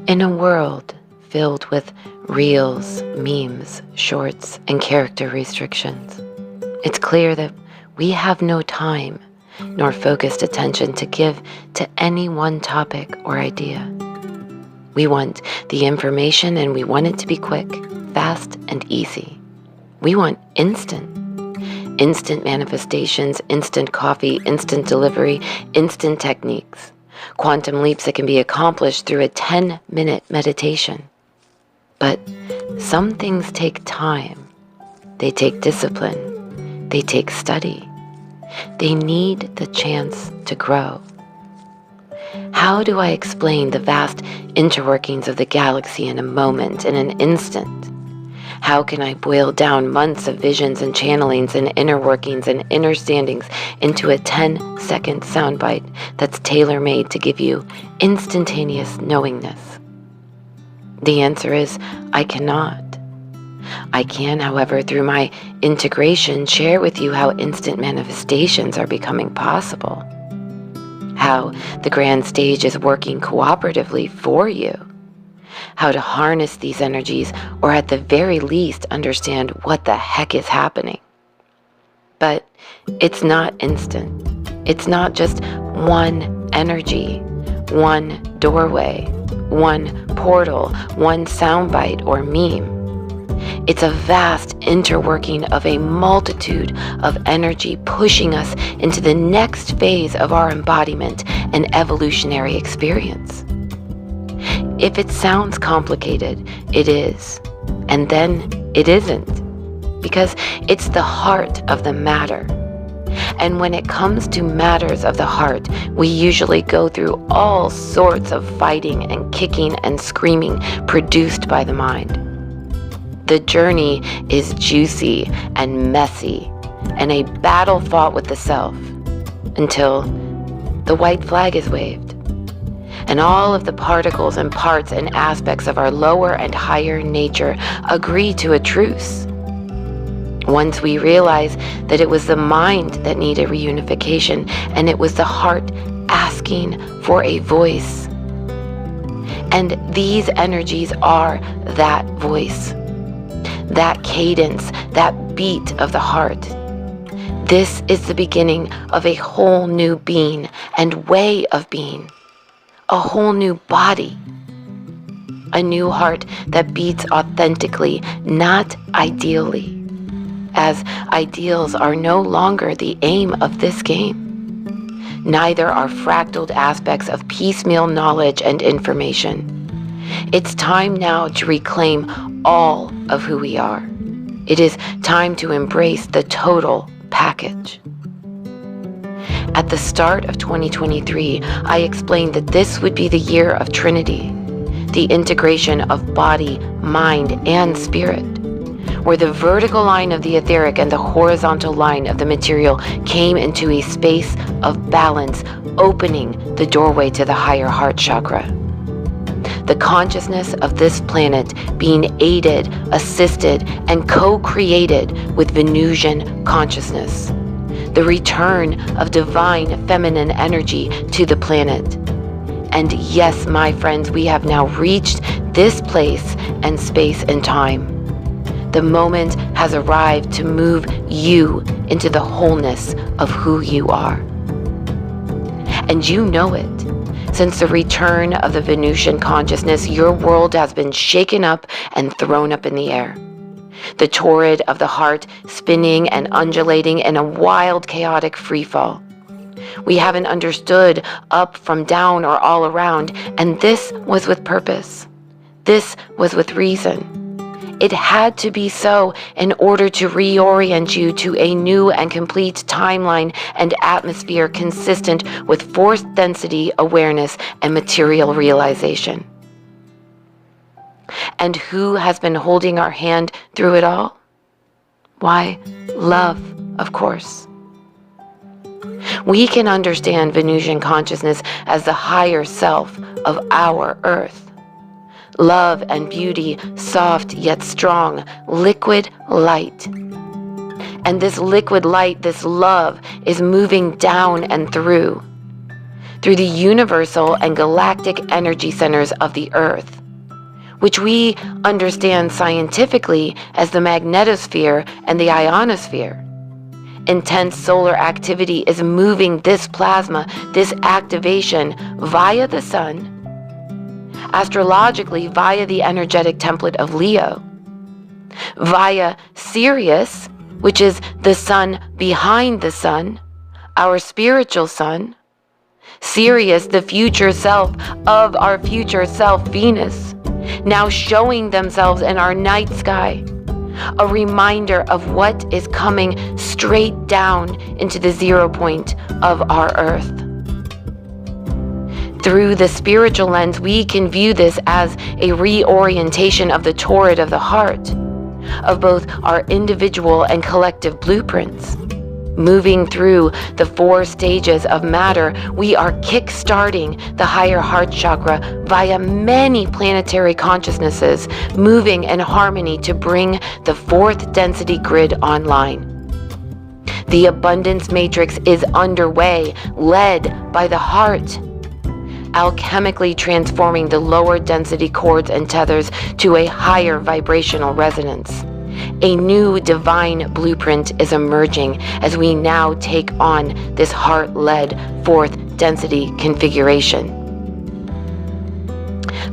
In a world filled with reels, memes, shorts, and character restrictions, it's clear that we have no time nor focused attention to give to any one topic or idea. We want the information, and we want it to be quick, fast, and easy. We want instant manifestations, instant coffee, instant delivery, instant techniques, quantum leaps that can be accomplished through a 10-minute meditation. But some things take time. They take discipline. They take study. They need the chance to grow. How do I explain the vast interworkings of the galaxy in a moment, in an instant? How can I boil down months of visions and channelings and inner workings and understandings into a 10-second soundbite that's tailor-made to give you instantaneous knowingness? The answer is, I cannot. I can, however, through my integration, share with you how instant manifestations are becoming possible, how the grand stage is working cooperatively for you, how to harness these energies, or at the very least understand what the heck is happening. But it's not instant. It's not just one energy, one doorway, one portal, one soundbite or meme. It's a vast interworking of a multitude of energy pushing us into the next phase of our embodiment and evolutionary experience. If it sounds complicated, it is. And then it isn't. Because it's the heart of the matter. And when it comes to matters of the heart, we usually go through all sorts of fighting and kicking and screaming produced by the mind. The journey is juicy and messy and a battle fought with the self until the white flag is waved. And all of the particles and parts and aspects of our lower and higher nature agree to a truce. Once we realize that it was the mind that needed reunification, and it was the heart asking for a voice. And these energies are that voice, that cadence, that beat of the heart. This is the beginning of a whole new being and way of being. A whole new body, a new heart that beats authentically, not ideally, as ideals are no longer the aim of this game. Neither are fractaled aspects of piecemeal knowledge and information. It's time now to reclaim all of who we are. It is time to embrace the total package. At the start of 2023, I explained that this would be the year of Trinity, the integration of body, mind, and spirit, where the vertical line of the etheric and the horizontal line of the material came into a space of balance, opening the doorway to the higher heart chakra. The consciousness of this planet being aided, assisted, and co-created with Venusian consciousness. The return of divine feminine energy to the planet. And yes, my friends, we have now reached this place and space and time. The moment has arrived to move you into the wholeness of who you are. And you know it. Since the return of the Venusian consciousness, your world has been shaken up and thrown up in the air. The torrid of the heart spinning and undulating in a wild, chaotic freefall. We haven't understood up from down or all around, and this was with purpose. This was with reason. It had to be so in order to reorient you to a new and complete timeline and atmosphere consistent with force density awareness and material realization. And who has been holding our hand through it all? Why, love, of course. We can understand Venusian consciousness as the higher self of our earth. Love and beauty, soft yet strong, liquid light. And this liquid light, this love, is moving down and through through the universal and galactic energy centers of the Earth, which we understand scientifically as the magnetosphere and the ionosphere. Intense solar activity is moving this plasma, this activation, via the sun, astrologically via the energetic template of Leo, via Sirius, which is the sun behind the sun, our spiritual sun, Sirius, the future self of our future self, Venus, now showing themselves in our night sky, a reminder of what is coming straight down into the 0 point of our Earth. Through the spiritual lens, we can view this as a reorientation of the torrid of the heart, of both our individual and collective blueprints. Moving through the 4 stages of matter, we are kickstarting the higher heart chakra via many planetary consciousnesses, moving in harmony to bring the 4th density grid online. The abundance matrix is underway, led by the heart, alchemically transforming the lower density cords and tethers to a higher vibrational resonance. A new divine blueprint is emerging as we now take on this heart-led 4th density configuration.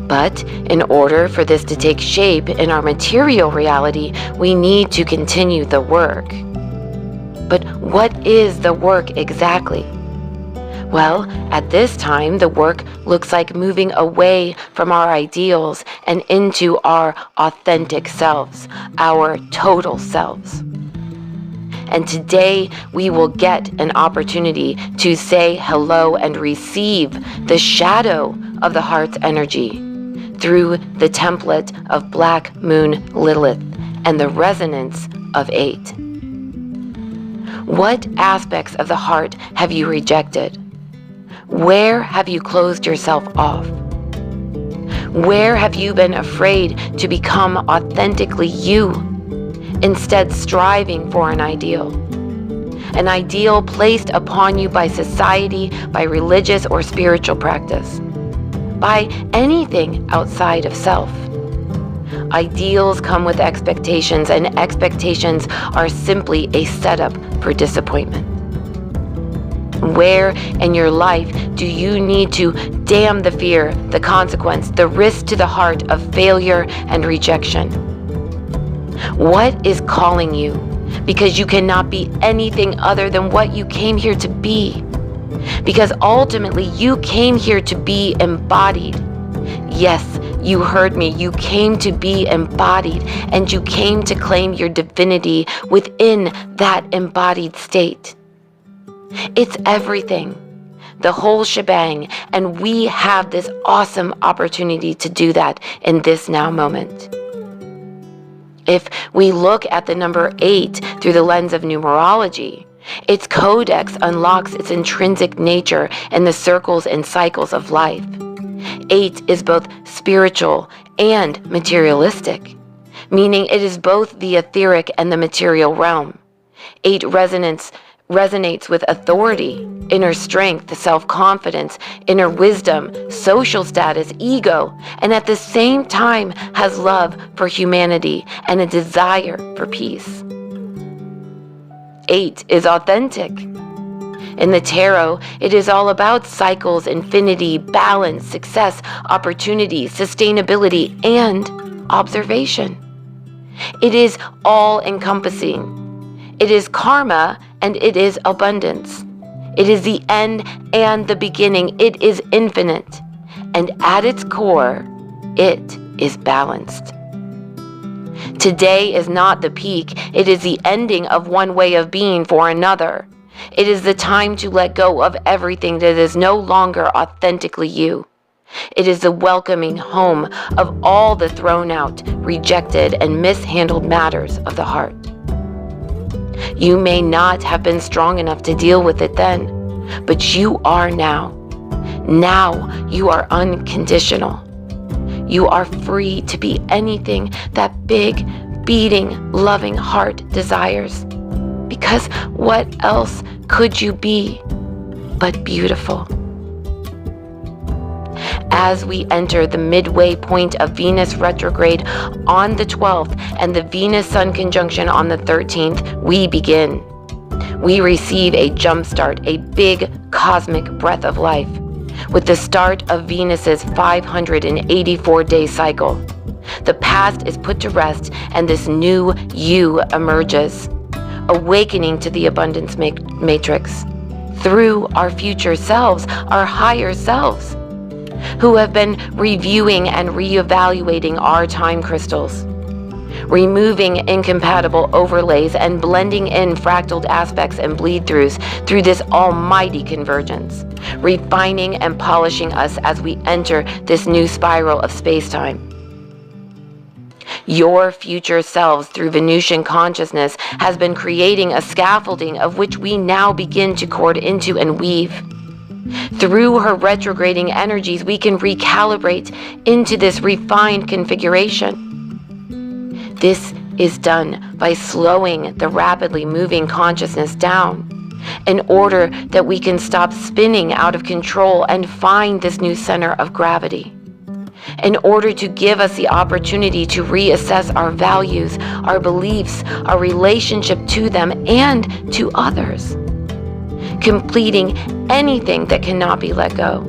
But in order for this to take shape in our material reality, we need to continue the work. But what is the work exactly? Well, at this time, the work looks like moving away from our ideals and into our authentic selves, our total selves. And today, we will get an opportunity to say hello and receive the shadow of the heart's energy through the template of Black Moon Lilith and the resonance of 8. What aspects of the heart have you rejected? Where have you closed yourself off? Where have you been afraid to become authentically you, instead striving for an ideal placed upon you by society, by religious or spiritual practice, by anything outside of self? Ideals come with expectations, and expectations are simply a setup for disappointment. Where in your life do you need to damn the fear, the consequence, the risk to the heart of failure and rejection? What is calling you? Because you cannot be anything other than what you came here to be. Because ultimately you came here to be embodied. Yes, you heard me. You came to be embodied, and you came to claim your divinity within that embodied state. It's everything, the whole shebang, and we have this awesome opportunity to do that in this now moment. If we look at the number 8 through the lens of numerology, its codex unlocks its intrinsic nature in the circles and cycles of life. 8 is both spiritual and materialistic, meaning it is both the etheric and the material realm. 8 resonates with authority, inner strength, self-confidence, inner wisdom, social status, ego, and at the same time has love for humanity and a desire for peace. 8 is authentic. In the tarot, it is all about cycles, infinity, balance, success, opportunity, sustainability, and observation. It is all-encompassing. It is karma, and it is abundance. It is the end and the beginning. It is infinite. And at its core, it is balanced. Today is not the peak. It is the ending of one way of being for another. It is the time to let go of everything that is no longer authentically you. It is the welcoming home of all the thrown out, rejected, and mishandled matters of the heart. You may not have been strong enough to deal with it then, but you are now. Now you are unconditional. You are free to be anything that big, beating, loving heart desires. Because what else could you be but beautiful? As we enter the midway point of Venus retrograde on the 12th and the Venus-Sun conjunction on the 13th, we begin. We receive a jumpstart, a big cosmic breath of life, with the start of Venus's 584-day cycle. The past is put to rest and this new you emerges, awakening to the abundance matrix through our future selves, our higher selves, who have been reviewing and reevaluating our time crystals, removing incompatible overlays and blending in fractaled aspects and bleed-throughs through this almighty convergence, refining and polishing us as we enter this new spiral of space-time. Your future selves through Venusian consciousness has been creating a scaffolding of which we now begin to cord into and weave. Through her retrograding energies, we can recalibrate into this refined configuration. This is done by slowing the rapidly moving consciousness down in order that we can stop spinning out of control and find this new center of gravity. In order to give us the opportunity to reassess our values, our beliefs, our relationship to them and to others, completing anything that cannot be let go,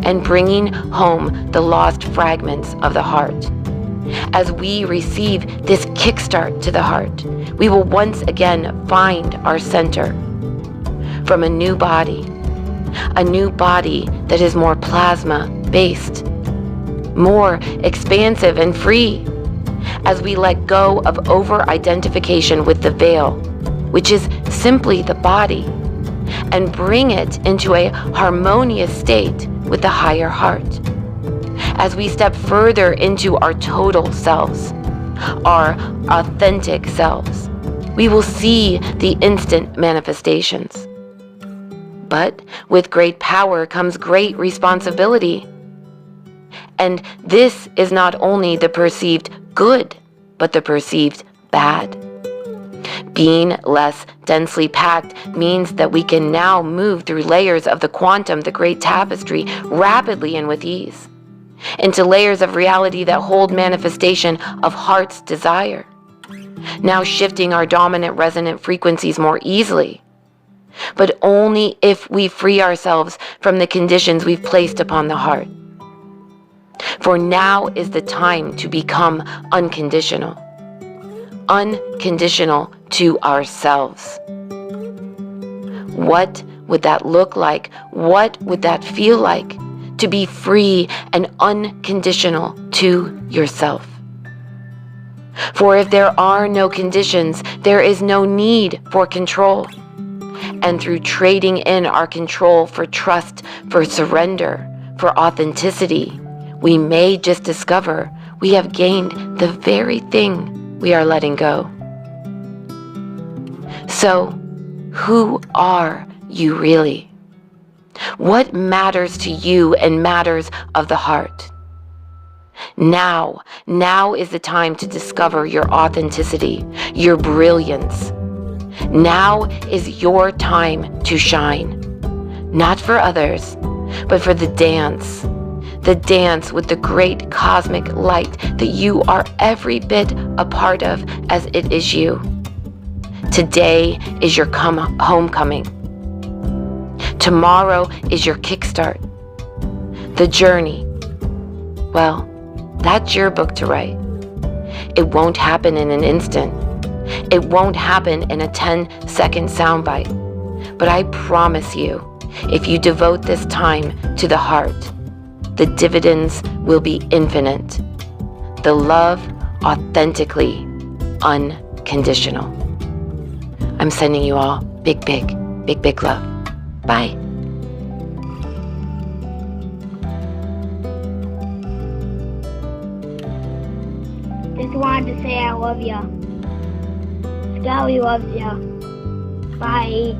and bringing home the lost fragments of the heart. As we receive this kickstart to the heart, we will once again find our center from a new body that is more plasma-based, more expansive and free, as we let go of over-identification with the veil, which is simply the body, and bring it into a harmonious state with the higher heart. As we step further into our total selves, our authentic selves, we will see the instant manifestations. But with great power comes great responsibility. And this is not only the perceived good, but the perceived bad. Being less densely packed means that we can now move through layers of the quantum, the great tapestry, rapidly and with ease, into layers of reality that hold manifestation of heart's desire, now shifting our dominant resonant frequencies more easily, but only if we free ourselves from the conditions we've placed upon the heart. For now is the time to become unconditional to ourselves. What would that look like? What would that feel like to be free and unconditional to yourself? For if there are no conditions, there is no need for control. And through trading in our control for trust, for surrender, for authenticity, we may just discover we have gained the very thing we are letting go. So, who are you really? What matters to you in matters of the heart? Now is the time to discover your authenticity, your brilliance. Now is your time to shine. Not for others, but for the dance with the great cosmic light that you are every bit a part of as it is you. Today is your homecoming. Tomorrow is your kickstart. The journey, well, that's your book to write. It won't happen in an instant. It won't happen in a 10-second soundbite. But I promise you, if you devote this time to the heart, the dividends will be infinite. The love authentically unconditional. I'm sending you all big, big, big, big love. Bye. Just wanted to say I love ya. Scully loves ya. Bye.